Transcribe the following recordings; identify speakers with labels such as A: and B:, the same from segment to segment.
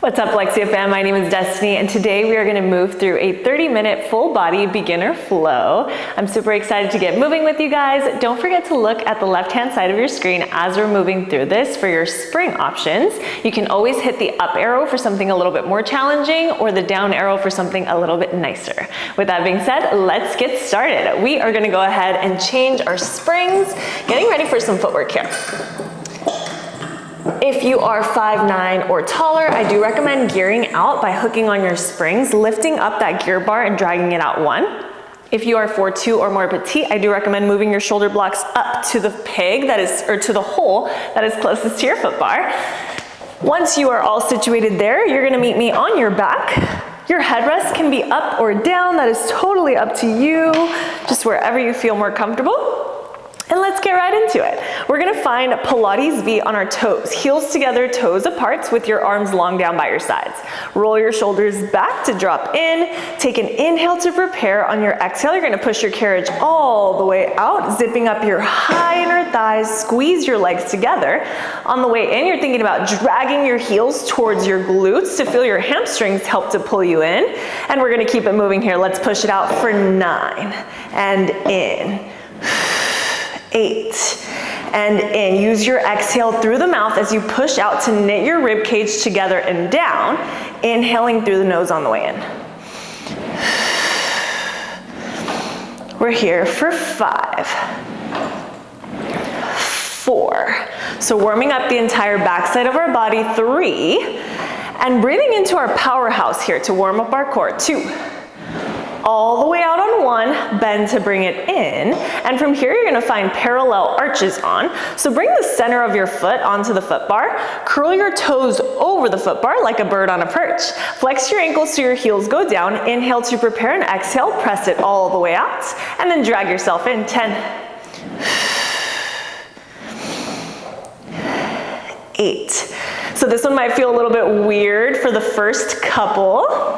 A: What's up, Lexia fam? My name is Destiny, and today we are going to move through a 30-minute full body beginner flow. I'm super excited to get moving with you guys. Don't forget to look at the left-hand side of your screen as we're moving through this for your spring options. You can always hit the up arrow for something a little bit more challenging or the down arrow for something a little bit nicer. With that being said, let's get started. We are going to go ahead and change our springs, getting ready for some footwork here. If you are 5'9" or taller, I do recommend gearing out by hooking on your springs, lifting up that gear bar and dragging it out one. If you are 4'2" or more petite, I do recommend moving your shoulder blocks up to the peg that is, or to the hole that is closest to your foot bar. Once you are all situated there, you're gonna meet me on your back. Your headrest can be up or down, that is totally up to you, just wherever you feel more comfortable. And let's get right into it. We're gonna find Pilates V on our toes. Heels together, toes apart, with your arms long down by your sides. Roll your shoulders back to drop in. Take an inhale to prepare. On your exhale, you're gonna push your carriage all the way out, zipping up your high inner thighs, squeeze your legs together. On the way in, you're thinking about dragging your heels towards your glutes to feel your hamstrings help to pull you in. And we're gonna keep it moving here. Let's push it out for 9, and in. 8, and in. Use your exhale through the mouth as you push out to knit your rib cage together and down, inhaling through the nose on the way in. We're here for 5, 4. So warming up the entire backside of our body, 3, and breathing into our powerhouse here to warm up our core, 2. All the way out on 1, bend to bring it in. And from here, you're gonna find parallel arches on. So bring the center of your foot onto the foot bar. Curl your toes over the foot bar like a bird on a perch. Flex your ankles so your heels go down. Inhale to prepare, and exhale, press it all the way out. And then drag yourself in, 10. 8. So this one might feel a little bit weird for the first couple.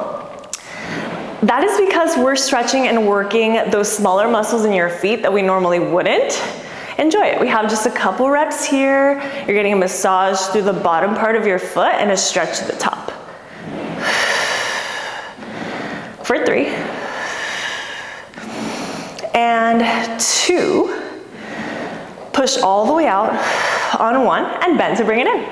A: That is because we're stretching and working those smaller muscles in your feet that we normally wouldn't. Enjoy it. We have just a couple reps here. You're getting a massage through the bottom part of your foot and a stretch to the top. For 3. And 2. Push all the way out on 1 and bend to bring it in.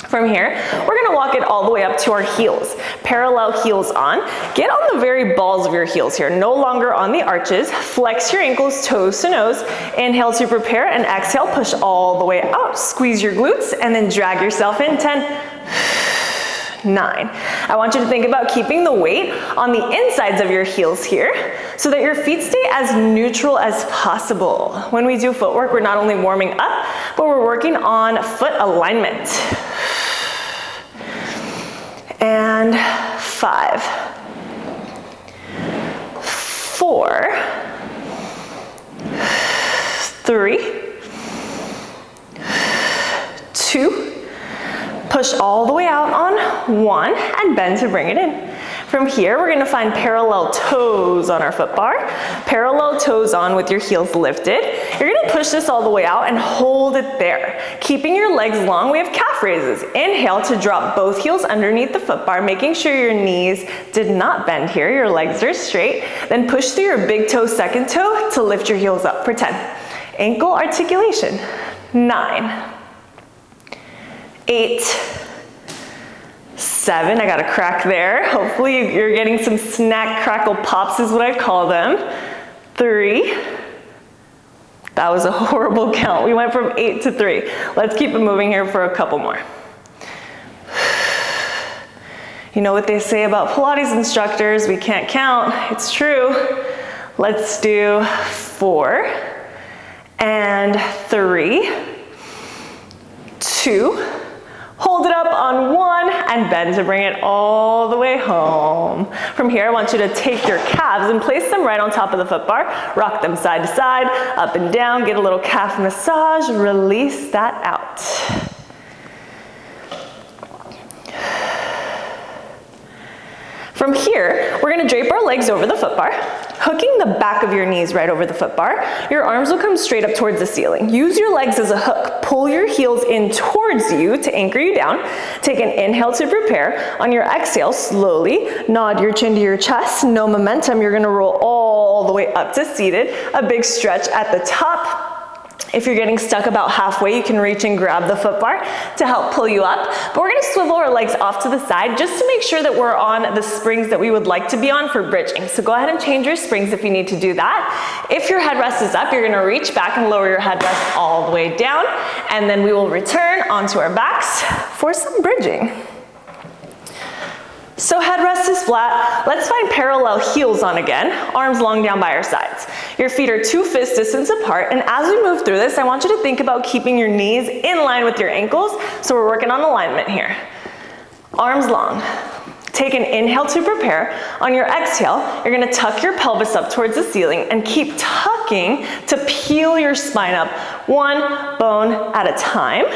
A: From here, we're gonna walk it all the way up to our heels. Parallel heels on. Get on the very balls of your heels here, no longer on the arches. Flex your ankles, toes to nose. Inhale to prepare, and exhale, push all the way out. Squeeze your glutes, and then drag yourself in, 10, 9. I want you to think about keeping the weight on the insides of your heels here so that your feet stay as neutral as possible. When we do footwork, we're not only warming up, but we're working on foot alignment. And 5, 4, 3, 2, push all the way out on 1 and bend to bring it in. From here, we're gonna find parallel toes on our foot bar. Parallel toes on with your heels lifted. You're gonna push this all the way out and hold it there. Keeping your legs long, we have calf raises. Inhale to drop both heels underneath the foot bar, making sure your knees did not bend here. Your legs are straight. Then push through your big toe, second toe to lift your heels up for 10. Ankle articulation, 9, 8, 7, I got a crack there. Hopefully you're getting some snack crackle pops is what I call them. 3, that was a horrible count. We went from 8 to 3. Let's keep it moving here for a couple more. You know what they say about Pilates instructors, we can't count, it's true. Let's do 4, and 3, 2, hold it up on 1 and bend to bring it all the way home. From here, I want you to take your calves and place them right on top of the foot bar. Rock them side to side, up and down, get a little calf massage, release that out. From here, we're gonna drape our legs over the foot bar, Hooking the back of your knees right over the foot bar, your arms will come straight up towards the ceiling. Use your legs as a hook. Pull your heels in towards you to anchor you down. Take an inhale to prepare. On your exhale, slowly nod your chin to your chest. No momentum, you're gonna roll all the way up to seated. A big stretch at the top. If you're getting stuck about halfway, you can reach and grab the foot bar to help pull you up. But we're gonna swivel our legs off to the side just to make sure that we're on the springs that we would like to be on for bridging. So go ahead and change your springs if you need to do that. If your headrest is up, you're gonna reach back and lower your headrest all the way down. And then we will return onto our backs for some bridging. So headrest is flat. Let's find parallel heels on again, arms long down by our sides. Your feet are 2 fist distance apart, and as we move through this, I want you to think about keeping your knees in line with your ankles, so we're working on alignment here. Arms long. Take an inhale to prepare. On your exhale, you're gonna tuck your pelvis up towards the ceiling and keep tucking to peel your spine up, one bone at a time,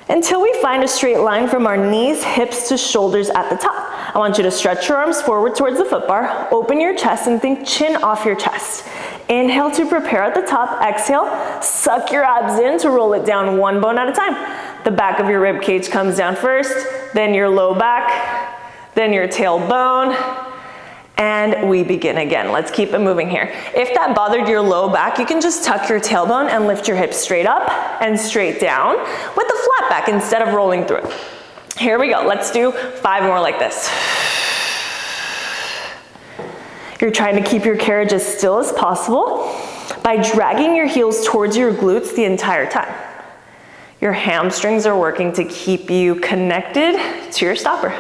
A: until we find a straight line from our knees, hips to shoulders at the top. I want you to stretch your arms forward towards the foot bar, open your chest and think chin off your chest. Inhale to prepare at the top, exhale, suck your abs in to roll it down one bone at a time. The back of your rib cage comes down first, then your low back, then your tailbone, and we begin again. Let's keep it moving here. If that bothered your low back, you can just tuck your tailbone and lift your hips straight up and straight down with the flat back instead of rolling through it. Here we go. Let's do 5 more like this. You're trying to keep your carriage as still as possible by dragging your heels towards your glutes the entire time. Your hamstrings are working to keep you connected to your stopper.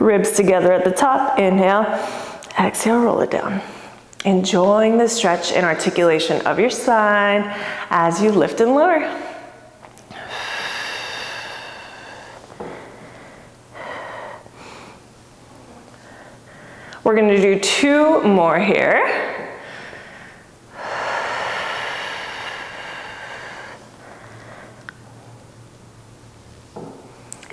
A: Ribs together at the top, inhale, exhale, roll it down. Enjoying the stretch and articulation of your spine as you lift and lower. We're gonna do 2 more here.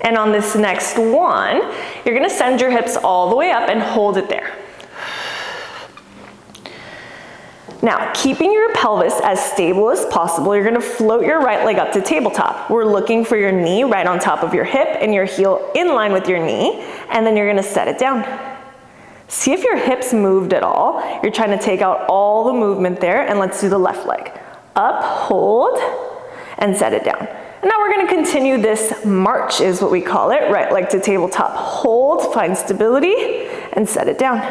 A: And on this next one, you're gonna send your hips all the way up and hold it there. Now, keeping your pelvis as stable as possible, you're gonna float your right leg up to tabletop. We're looking for your knee right on top of your hip and your heel in line with your knee, and then you're gonna set it down. See if your hips moved at all. You're trying to take out all the movement there, and let's do the left leg. Up, hold, and set it down. And now we're gonna continue this march is what we call it. Right leg to tabletop, hold, find stability, and set it down.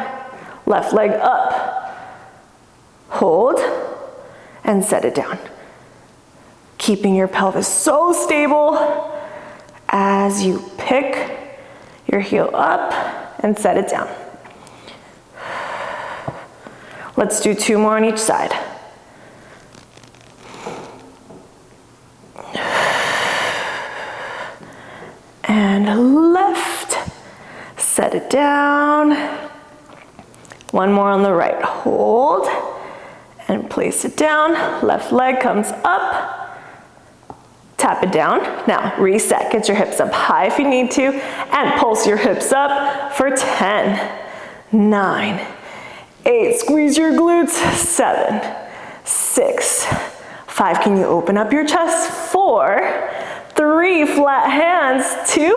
A: Left leg up, hold, and set it down. Keeping your pelvis so stable as you pick your heel up and set it down. Let's do 2 more on each side. And left, set it down. 1 more on the right, hold, and place it down. Left leg comes up, tap it down. Now reset, get your hips up high if you need to, and pulse your hips up for 10, 9, 8, squeeze your glutes, 7, 6, 5, can you open up your chest, 4, 3, flat hands, 2,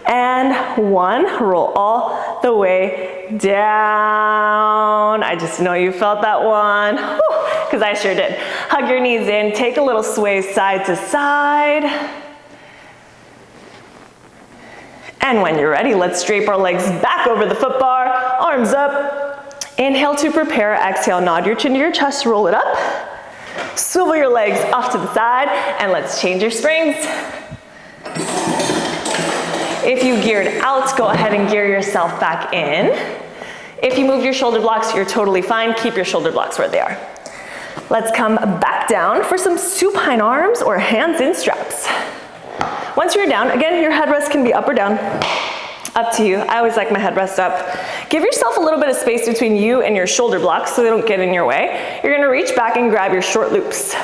A: and 1, roll all the way down. I just know you felt that one, because I sure did. Hug your knees in, take a little sway side to side. And when you're ready, let's drape our legs back over the foot bar, arms up. Inhale to prepare, exhale, nod your chin to your chest, roll it up. Swivel your legs off to the side, and let's change your springs. If you geared out, go ahead and gear yourself back in. If you moved your shoulder blocks, you're totally fine. Keep your shoulder blocks where they are. Let's come back down for some supine arms or hands in straps. Once you're down, again, your headrest can be up or down. Up to you. I always like my headrest up. Give yourself a little bit of space between you and your shoulder blocks so they don't get in your way. You're gonna reach back and grab your short loops.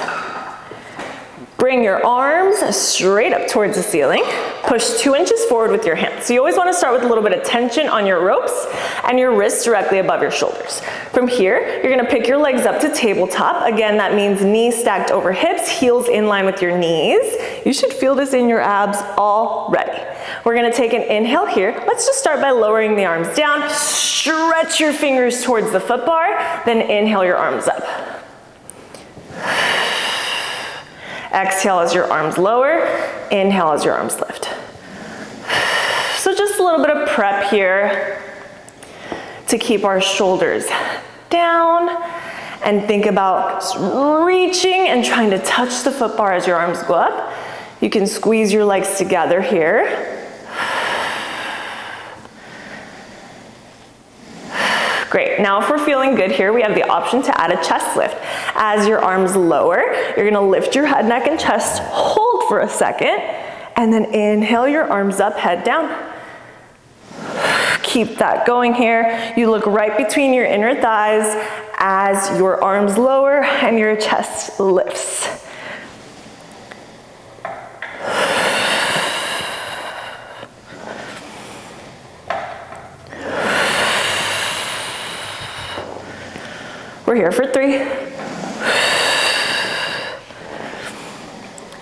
A: Bring your arms straight up towards the ceiling. Push 2 inches forward with your hands. So you always want to start with a little bit of tension on your ropes and your wrists directly above your shoulders. From here, you're going to pick your legs up to tabletop. Again, that means knees stacked over hips, heels in line with your knees. You should feel this in your abs already. We're going to take an inhale here. Let's just start by lowering the arms down. Stretch your fingers towards the foot bar, then inhale your arms up. Exhale as your arms lower, inhale as your arms lift. So just a little bit of prep here to keep our shoulders down and think about reaching and trying to touch the foot bar as your arms go up. You can squeeze your legs together here. Great, now if we're feeling good here, we have the option to add a chest lift. As your arms lower, you're gonna lift your head, neck, and chest, hold for a second, and then inhale your arms up, head down. Keep that going here. You look right between your inner thighs as your arms lower and your chest lifts. We're here for 3.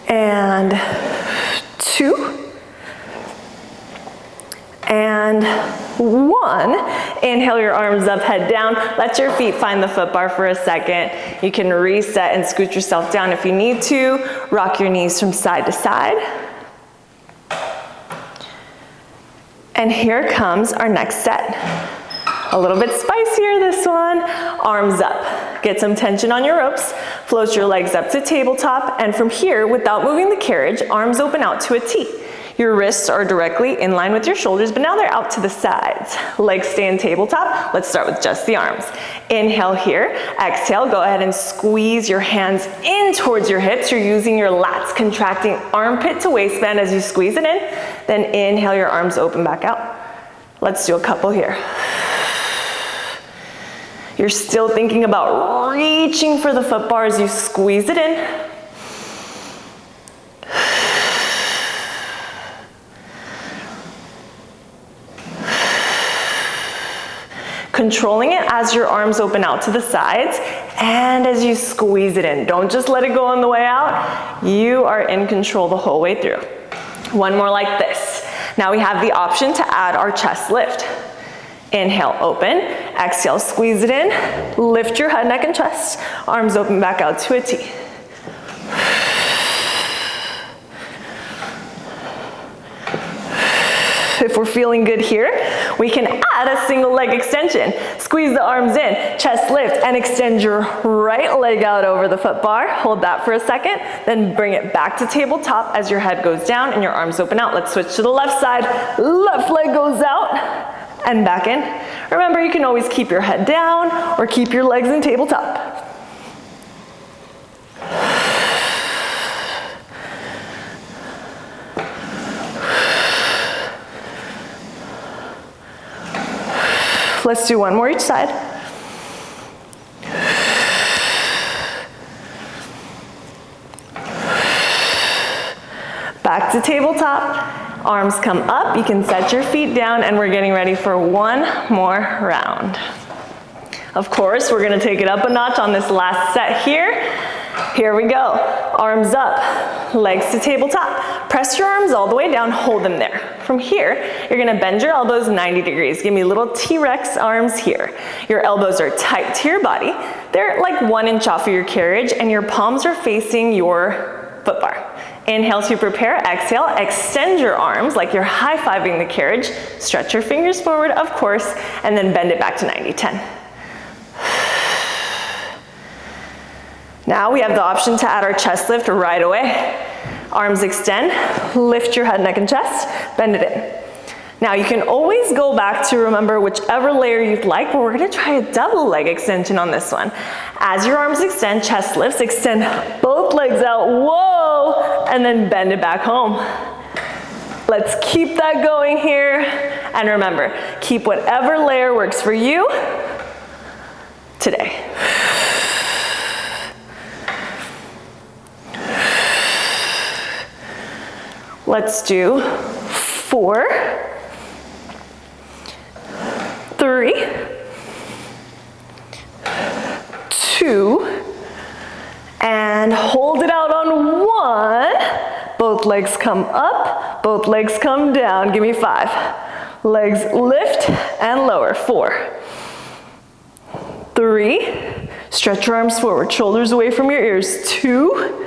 A: And 2. And 1. Inhale your arms up, head down. Let your feet find the foot bar for a second. You can reset and scoot yourself down if you need to. Rock your knees from side to side. And here comes our next set. A little bit spicier this one. Arms up. Get some tension on your ropes. Float your legs up to tabletop. And from here, without moving the carriage, arms open out to a T. Your wrists are directly in line with your shoulders, but now they're out to the sides. Legs stay in tabletop. Let's start with just the arms. Inhale here. Exhale, go ahead and squeeze your hands in towards your hips. You're using your lats, contracting armpit to waistband as you squeeze it in. Then inhale, your arms open back out. Let's do a couple here. You're still thinking about reaching for the foot bar as you squeeze it in. Controlling it as your arms open out to the sides and as you squeeze it in. Don't just let it go on the way out. You are in control the whole way through. One more like this. Now we have the option to add our chest lift. Inhale, open. Exhale, squeeze it in. Lift your head, neck, and chest. Arms open back out to a T. If we're feeling good here, we can add a single leg extension. Squeeze the arms in, chest lift, and extend your right leg out over the foot bar. Hold that for a second, then bring it back to tabletop as your head goes down and your arms open out. Let's switch to the left side. Left leg goes out and back in. Remember, you can always keep your head down or keep your legs in tabletop. Let's do one more each side. Back to tabletop. Arms come up. You can set your feet down, and we're getting ready for one more round. Of course, we're going to take it up a notch on this last set here. Here we go. Arms up, legs to tabletop. Press your arms all the way down, hold them there. From here, you're gonna bend your elbows 90 degrees. Give me little T-Rex arms here. Your elbows are tight to your body. They're like 1 inch off of your carriage, and your palms are facing your foot bar. Inhale to prepare, exhale, extend your arms like you're high-fiving the carriage. Stretch your fingers forward, of course, and then bend it back to 90-10. Now we have the option to add our chest lift right away. Arms extend, lift your head, neck, and chest, bend it in. Now you can always go back to remember whichever layer you'd like, but we're gonna try a double leg extension on this one. As your arms extend, chest lifts, extend both legs out, whoa, and then bend it back home. Let's keep that going here. And remember, keep whatever layer works for you today. Let's do 4, 3, 2, and hold it out on 1. Both legs come up, both legs come down. Give me 5. Legs lift and lower. 4, 3, stretch your arms forward, shoulders away from your ears. 2,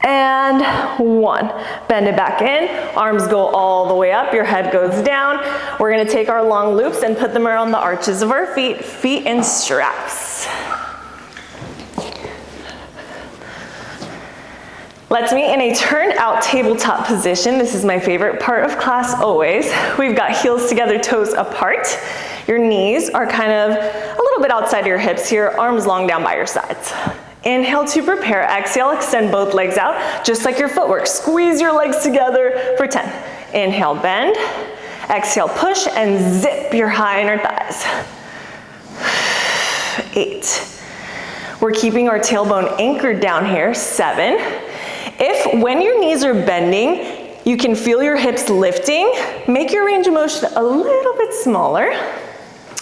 A: and 1. Bend it back in, arms go all the way up, your head goes down. We're gonna take our long loops and put them around the arches of our feet, feet in straps. Let's meet in a turned out tabletop position. This is my favorite part of class always. We've got heels together, toes apart. Your knees are kind of a little bit outside your hips here, arms long down by your sides. Inhale to prepare, exhale, extend both legs out, just like your footwork. Squeeze your legs together for 10. Inhale, bend. Exhale, push and zip your high inner thighs. 8. We're keeping our tailbone anchored down here. 7. If when your knees are bending, you can feel your hips lifting, make your range of motion a little bit smaller.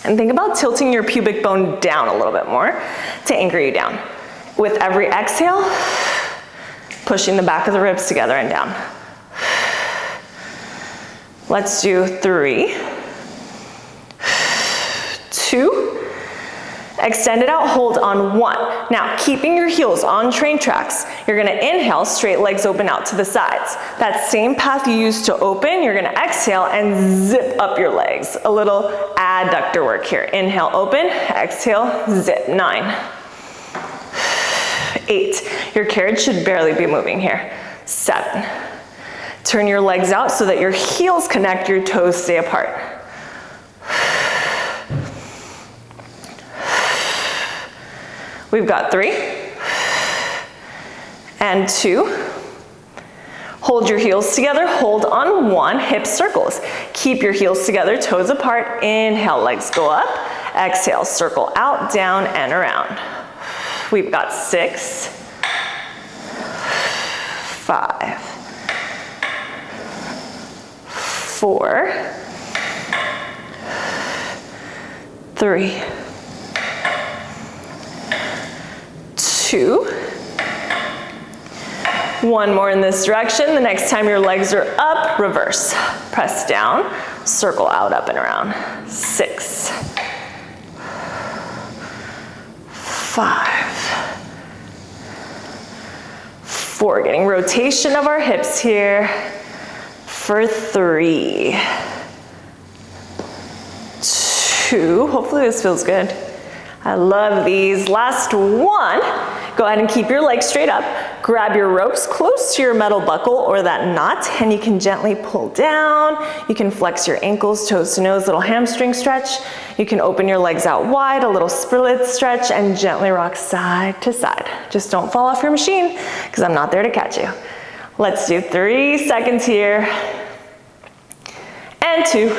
A: And think about tilting your pubic bone down a little bit more to anchor you down. With every exhale, pushing the back of the ribs together and down. Let's do 3, 2, extend it out, hold on 1. Now, keeping your heels on train tracks, you're gonna inhale, straight legs open out to the sides. That same path you used to open, you're gonna exhale and zip up your legs. A little adductor work here. Inhale, open, exhale, zip. 9. 8. Your carriage should barely be moving here. 7. Turn your legs out so that your heels connect, your toes stay apart. We've got 3 and 2. Hold your heels together, hold on 1, hip circles. Keep your heels together, toes apart. Inhale, legs go up. Exhale, circle out, down, and around. We've got 6, 5, 4, 3, 2, 1 more in this direction. The next time your legs are up, reverse. Press down, circle out, up and around. 6, 5, 4, getting rotation of our hips here for 3, 2, hopefully this feels good. I love these. Last 1, go ahead and keep your legs straight up. Grab your ropes close to your metal buckle or that knot, and you can gently pull down. You can flex your ankles, toes to nose, little hamstring stretch. You can open your legs out wide, a little split stretch, and gently rock side to side. Just don't fall off your machine, because I'm not there to catch you. Let's do 3 seconds here. And 2.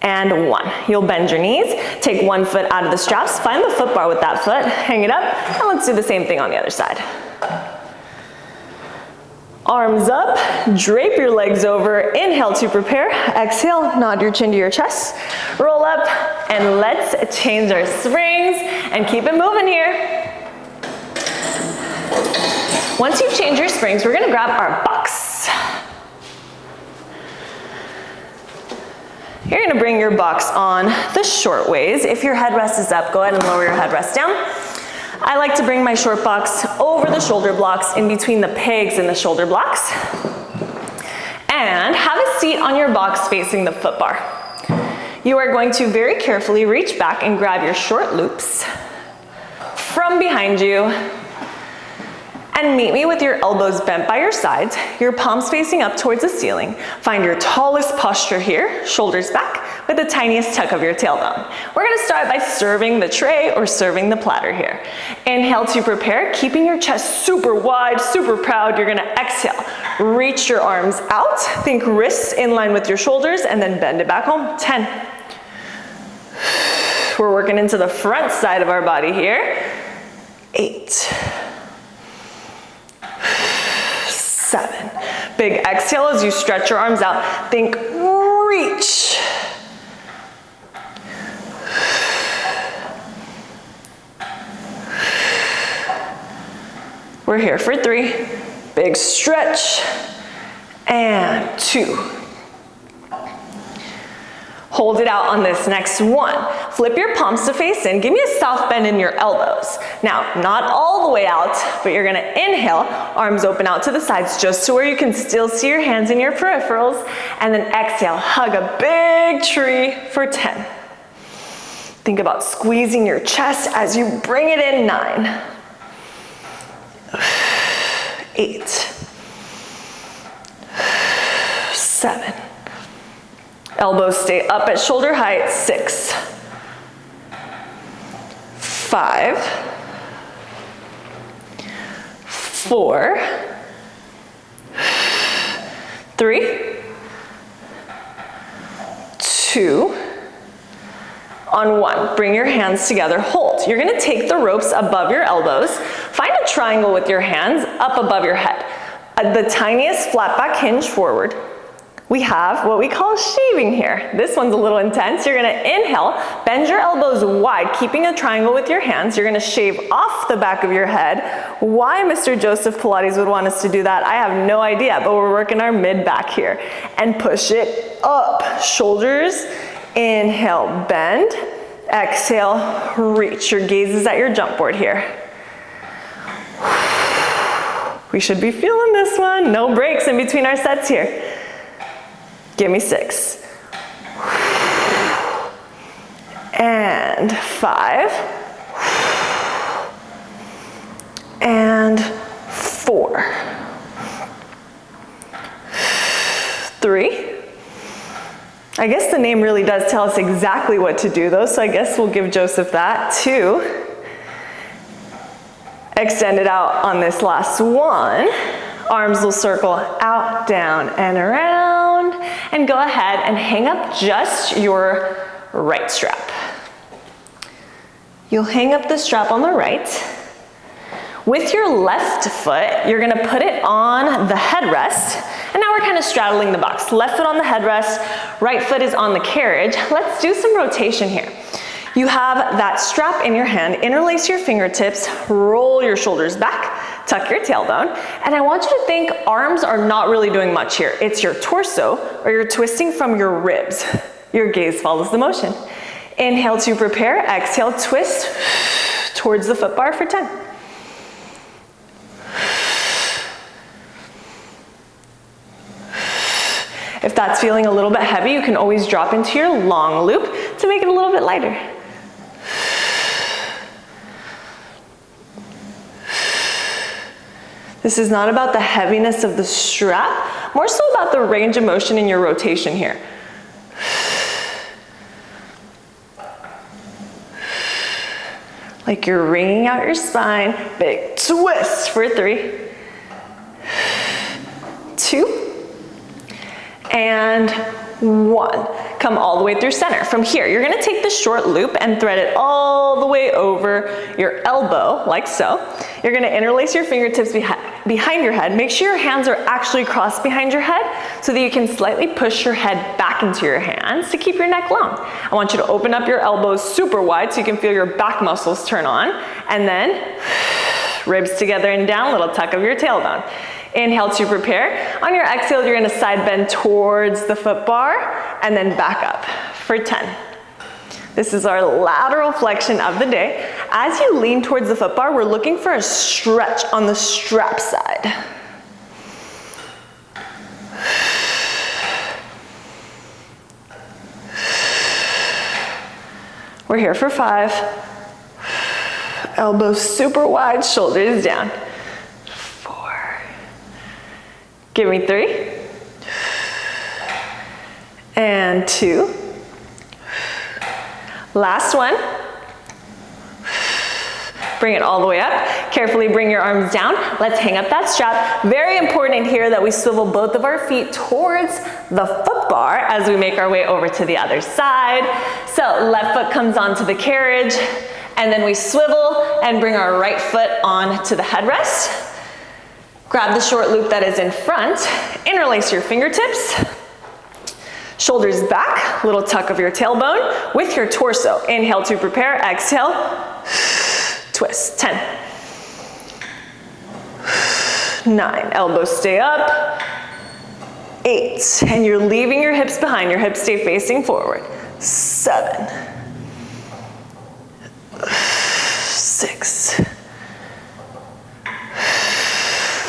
A: And 1. You'll bend your knees, take 1 foot out of the straps, find the foot bar with that foot, hang it up, and let's do the same thing on the other side. Arms up, drape your legs over, inhale to prepare, exhale, nod your chin to your chest, roll up, and let's change our springs and keep it moving here. Once you've changed your springs, we're gonna grab our box. You're gonna bring your box on the short ways. If your headrest is up, go ahead and lower your headrest down. I like to bring my short box over the shoulder blocks, in between the pegs and the shoulder blocks. And have a seat on your box facing the foot bar. You are going to very carefully reach back and grab your short loops from behind you. And meet me with your elbows bent by your sides, your palms facing up towards the ceiling. Find your tallest posture here, shoulders back, with the tiniest tuck of your tailbone. We're gonna start by serving the tray or serving the platter here. Inhale to prepare, keeping your chest super wide, super proud. You're gonna exhale, reach your arms out, think wrists in line with your shoulders, and then bend it back home. 10. We're working into the front side of our body here. 8. 7. Big exhale as you stretch your arms out. Think reach. We're here for 3. Big stretch. And 2. Hold it out on this next one. Flip your palms to face in. Give me a soft bend in your elbows. Now, not all the way out, but you're gonna inhale, arms open out to the sides just to where you can still see your hands in your peripherals. And then exhale, hug a big tree for 10. Think about squeezing your chest as you bring it in. 9. 8. 7. Elbows stay up at shoulder height. 6. 5. 4. 3. 2. On 1, bring your hands together, hold. You're gonna take the ropes above your elbows, find a triangle with your hands up above your head. At the tiniest flat back hinge forward, we have what we call shaving here. This one's a little intense. You're gonna inhale, bend your elbows wide, keeping a triangle with your hands. You're gonna shave off the back of your head. Why Mr. Joseph Pilates would want us to do that, I have no idea, but we're working our mid back here. And push it up, shoulders, inhale, bend, exhale, reach. Your gaze is at your jump board here. We should be feeling this one. No breaks in between our sets here. Give me 6. And 5. And 4. 3. I guess the name really does tell us exactly what to do though, so I guess we'll give Joseph that. 2. Extend it out on this last one. Arms will circle out, down, and around. And go ahead and hang up just your right strap. You'll hang up the strap on the right. With your left foot, you're gonna put it on the headrest. And now we're kind of straddling the box. Left foot on the headrest, right foot is on the carriage. Let's do some rotation here. You have that strap in your hand, interlace your fingertips, roll your shoulders back, tuck your tailbone, and I want you to think arms are not really doing much here. It's your torso, or you're twisting from your ribs. Your gaze follows the motion. Inhale to prepare, exhale, twist towards the foot bar for 10. If that's feeling a little bit heavy, you can always drop into your long loop to make it a little bit lighter. This is not about the heaviness of the strap, more so about the range of motion in your rotation here. Like you're wringing out your spine, big twist for 3, 2, and 1. Come all the way through center. From here, you're gonna take the short loop and thread it all the way over your elbow, like so. You're gonna interlace your fingertips behind your head. Make sure your hands are actually crossed behind your head so that you can slightly push your head back into your hands to keep your neck long. I want you to open up your elbows super wide so you can feel your back muscles turn on. And then ribs together and down, little tuck of your tailbone. Inhale to prepare. On your exhale, you're gonna side bend towards the foot bar and then back up for 10. This is our lateral flexion of the day. As you lean towards the foot bar, we're looking for a stretch on the strap side. We're here for 5. Elbows super wide, shoulders down. Give me 3, and 2. Last one. Bring it all the way up. Carefully bring your arms down. Let's hang up that strap. Very important here that we swivel both of our feet towards the foot bar as we make our way over to the other side. So left foot comes onto the carriage, and then we swivel and bring our right foot on to the headrest. Grab the short loop that is in front, interlace your fingertips, shoulders back, little tuck of your tailbone with your torso. Inhale to prepare, exhale, twist, 10, 9, elbows stay up, 8, and you're leaving your hips behind, your hips stay facing forward, 7, 6,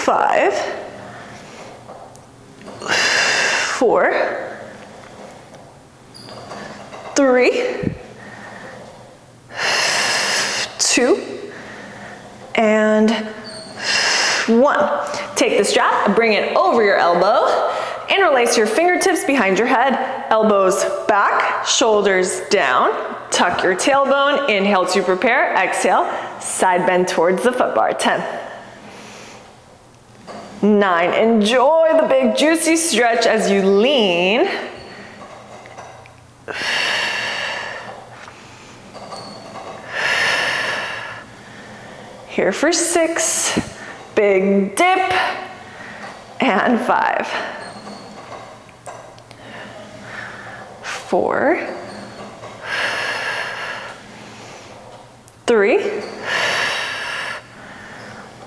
A: 5, 4, 3, 2, and 1. Take the strap, bring it over your elbow, interlace your fingertips behind your head, elbows back, shoulders down, tuck your tailbone, inhale to prepare, exhale, side bend towards the foot bar, 10, 9, enjoy the big juicy stretch as you lean, 6, big dip, and 5, 4, 3,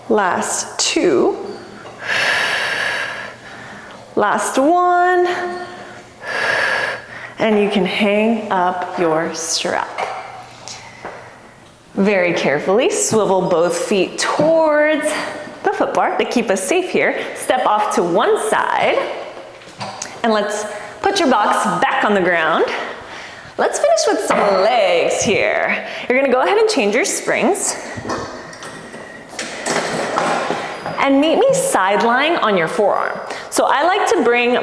A: last 2, last 1, and you can hang up your strap. Very carefully swivel both feet towards the foot bar to keep us safe here. Step off to one side, and let's put your blocks back on the ground. Let's finish with some legs here. You're gonna go ahead and change your springs. And meet me side lying on your forearm. So I like to bring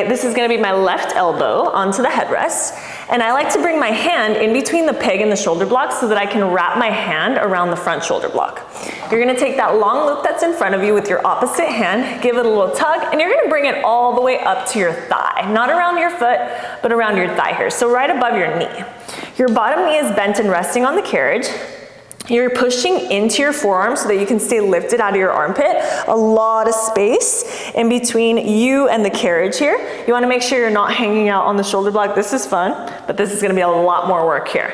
A: this is gonna be my left elbow onto the headrest, and I like to bring my hand in between the peg and the shoulder block so that I can wrap my hand around the front shoulder block. You're gonna take that long loop that's in front of you with your opposite hand, give it a little tug, and you're gonna bring it all the way up to your thigh. Not around your foot, but around your thigh here, so right above your knee. Your bottom knee is bent and resting on the carriage. You're pushing into your forearm so that you can stay lifted out of your armpit. A lot of space in between you and the carriage here. You wanna make sure you're not hanging out on the shoulder block. This is fun, but this is gonna be a lot more work here.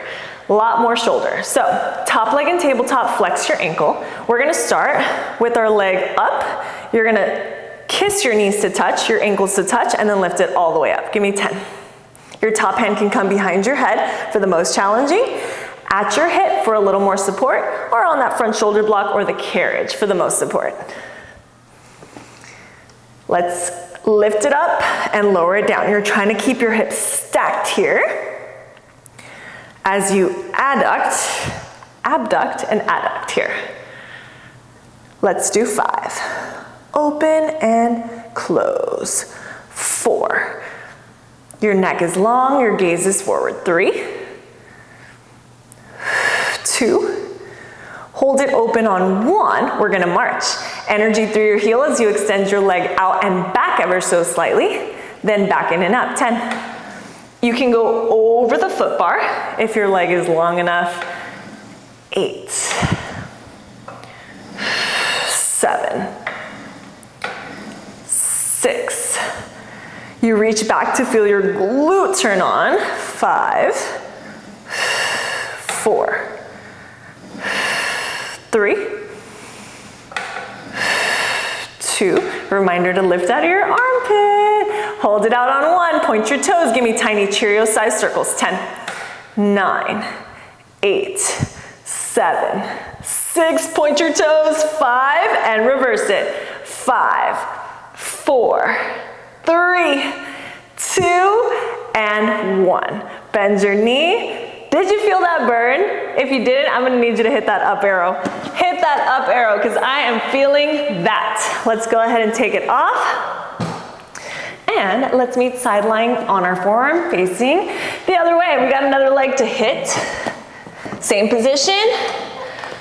A: A lot more shoulder. So, top leg and tabletop, flex your ankle. We're gonna start with our leg up. You're gonna kiss your knees to touch, your ankles to touch, and then lift it all the way up. Give me 10. Your top hand can come behind your head for the most challenging. At your hip for a little more support, or on that front shoulder block or the carriage for the most support. Let's lift it up and lower it down. You're trying to keep your hips stacked here as you abduct and adduct here. Let's do 5. Open and close. 4. Your neck is long, your gaze is forward. 3. 2, hold it open on 1, we're gonna march. Energy through your heel as you extend your leg out and back ever so slightly, then back in and up, 10. You can go over the foot bar if your leg is long enough, 8, 7, 6. You reach back to feel your glute turn on, 5, 4, 3, 2, reminder to lift out of your armpit. Hold it out on 1, point your toes, give me tiny Cheerio-sized circles. 10, 9, 8, 7, 6, point your toes, 5, and reverse it. 5, 4, 3, 2, and 1. Bend your knee. Did you feel that burn? If you didn't, I'm gonna need you to hit that up arrow. Hit that up arrow, because I am feeling that. Let's go ahead and take it off. And let's meet side lying on our forearm, facing the other way. We got another leg to hit. Same position.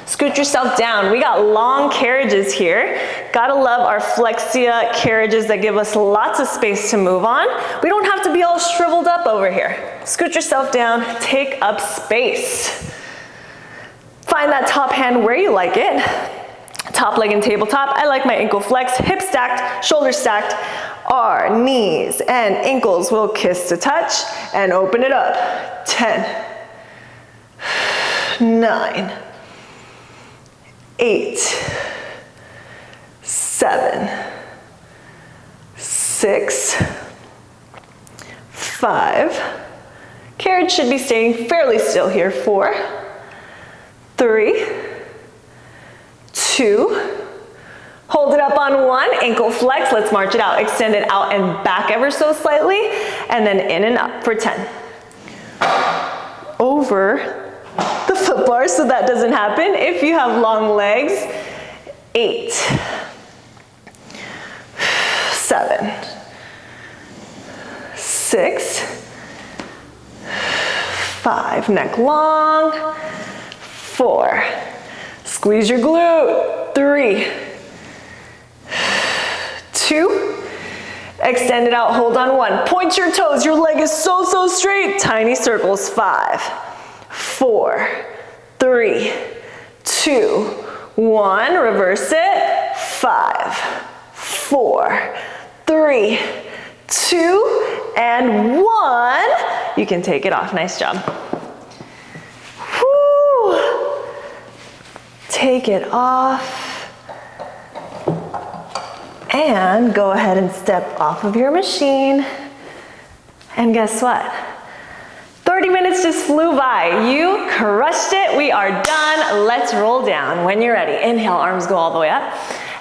A: Scoot yourself down. We got long carriages here. Gotta love our flexia carriages that give us lots of space to move on. We don't have to be all shriveled up over here. Scoot yourself down, take up space. Find that top hand where you like it. Top leg in tabletop. I like my ankle flex, hips stacked, shoulders stacked. Our knees and ankles will kiss to touch and open it up. 10, 9, 8, 7, 6, 5. Carriage should be staying fairly still here. 4, 3, 2. Hold it up on 1, ankle flex, let's march it out. Extend it out and back ever so slightly, and then in and up for 10. Over the foot bar so that doesn't happen. If you have long legs, 8, 7, 6, 5, neck long, 4, squeeze your glute, 3, 2, extend it out, hold on 1, point your toes, your leg is so straight, tiny circles, 5, 4, 3, 2, 1, reverse it, 5, 4, 3, 2, and 1, you can take it off, nice job. Whew. Take it off. And go ahead and step off of your machine. And guess what? 30 minutes just flew by. You crushed it. We are done. Let's roll down. When you're ready, inhale, arms go all the way up.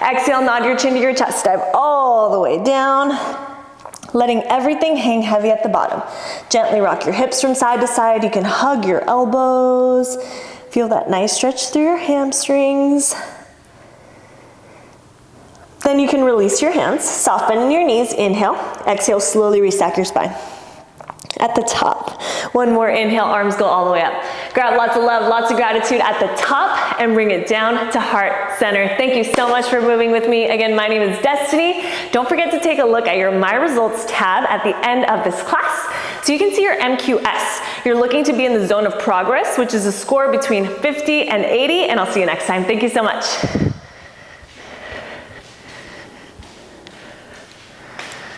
A: Exhale, nod your chin to your chest. Dive all the way down, letting everything hang heavy at the bottom. Gently rock your hips from side to side. You can hug your elbows. Feel that nice stretch through your hamstrings. Then you can release your hands, soft bend in your knees, inhale, exhale, slowly restack your spine. At the top, one more inhale, arms go all the way up. Grab lots of love, lots of gratitude at the top and bring it down to heart center. Thank you so much for moving with me. Again, my name is Destiny. Don't forget to take a look at your My Results tab at the end of this class so you can see your MQS. You're looking to be in the zone of progress, which is a score between 50 and 80, and I'll see you next time. Thank you so much.